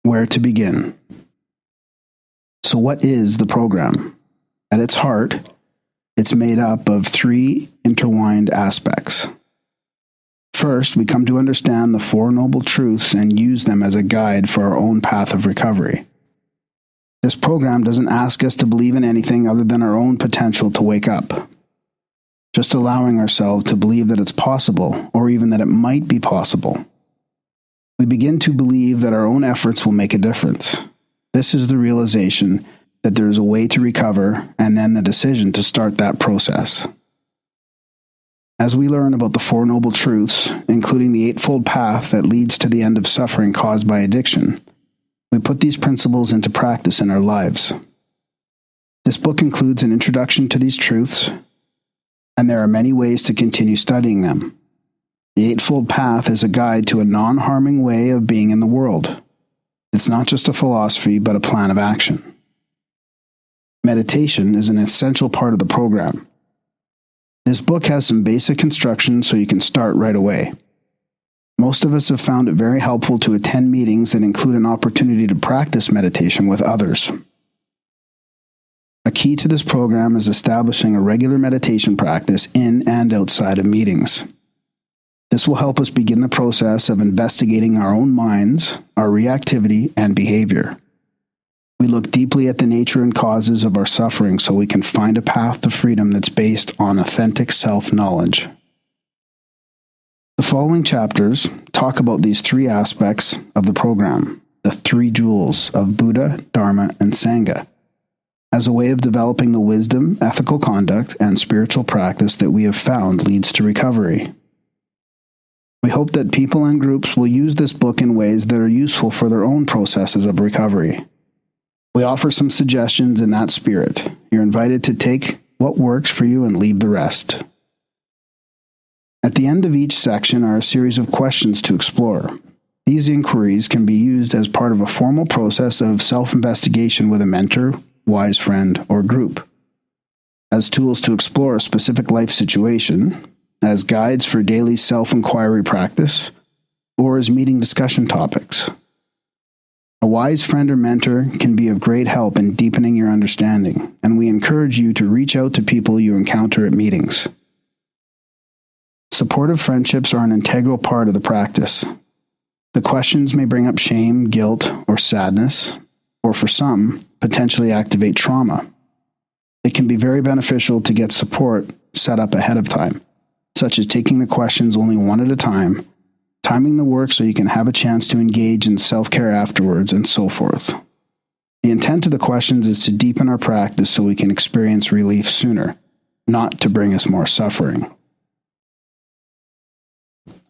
Where to begin? So what is the program? At its heart, it's made up of three intertwined aspects. First, we come to understand the Four Noble Truths and use them as a guide for our own path of recovery. This program doesn't ask us to believe in anything other than our own potential to wake up. Just allowing ourselves to believe that it's possible, or even that it might be possible. We begin to believe that our own efforts will make a difference. This is the realization that there is a way to recover, and then the decision to start that process. As we learn about the Four Noble Truths, including the Eightfold Path that leads to the end of suffering caused by addiction, we put these principles into practice in our lives. This book includes an introduction to these truths, and there are many ways to continue studying them. The Eightfold Path is a guide to a non-harming way of being in the world. It's not just a philosophy, but a plan of action. Meditation is an essential part of the program. This book has some basic instructions so you can start right away. Most of us have found it very helpful to attend meetings that include an opportunity to practice meditation with others. A key to this program is establishing a regular meditation practice in and outside of meetings. This will help us begin the process of investigating our own minds, our reactivity, and behavior. We look deeply at the nature and causes of our suffering so we can find a path to freedom that's based on authentic self-knowledge. The following chapters talk about these three aspects of the program, the three jewels of Buddha, Dharma, and Sangha, as a way of developing the wisdom, ethical conduct, and spiritual practice that we have found leads to recovery. We hope that people and groups will use this book in ways that are useful for their own processes of recovery. We offer some suggestions in that spirit. You're invited to take what works for you and leave the rest. At the end of each section are a series of questions to explore. These inquiries can be used as part of a formal process of self-investigation with a mentor, wise friend, or group, as tools to explore a specific life situation, as guides for daily self-inquiry practice, or as meeting discussion topics. A wise friend or mentor can be of great help in deepening your understanding, and we encourage you to reach out to people you encounter at meetings. Supportive friendships are an integral part of the practice. The questions may bring up shame, guilt, or sadness, or for some, potentially activate trauma. It can be very beneficial to get support set up ahead of time, such as taking the questions only one at a time, timing the work so you can have a chance to engage in self-care afterwards, and so forth. The intent of the questions is to deepen our practice so we can experience relief sooner, not to bring us more suffering.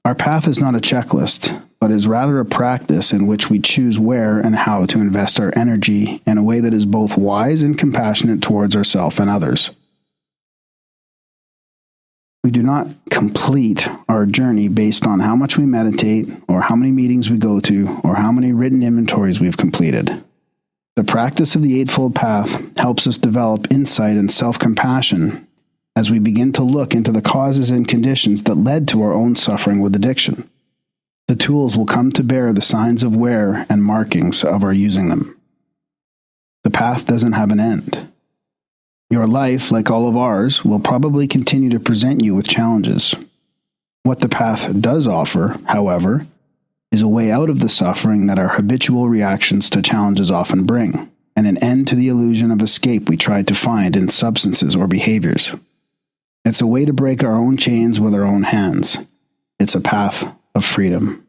Our path is not a checklist, but is rather a practice in which we choose where and how to invest our energy in a way that is both wise and compassionate towards ourselves and others. We do not complete our journey based on how much we meditate, or how many meetings we go to, or how many written inventories we've completed. The practice of the Eightfold Path helps us develop insight and self-compassion as we begin to look into the causes and conditions that led to our own suffering with addiction. The tools will come to bear the signs of wear and markings of our using them. The path doesn't have an end. Your life, like all of ours, will probably continue to present you with challenges. What the path does offer, however, is a way out of the suffering that our habitual reactions to challenges often bring, and an end to the illusion of escape we tried to find in substances or behaviors. It's a way to break our own chains with our own hands. It's a path of freedom.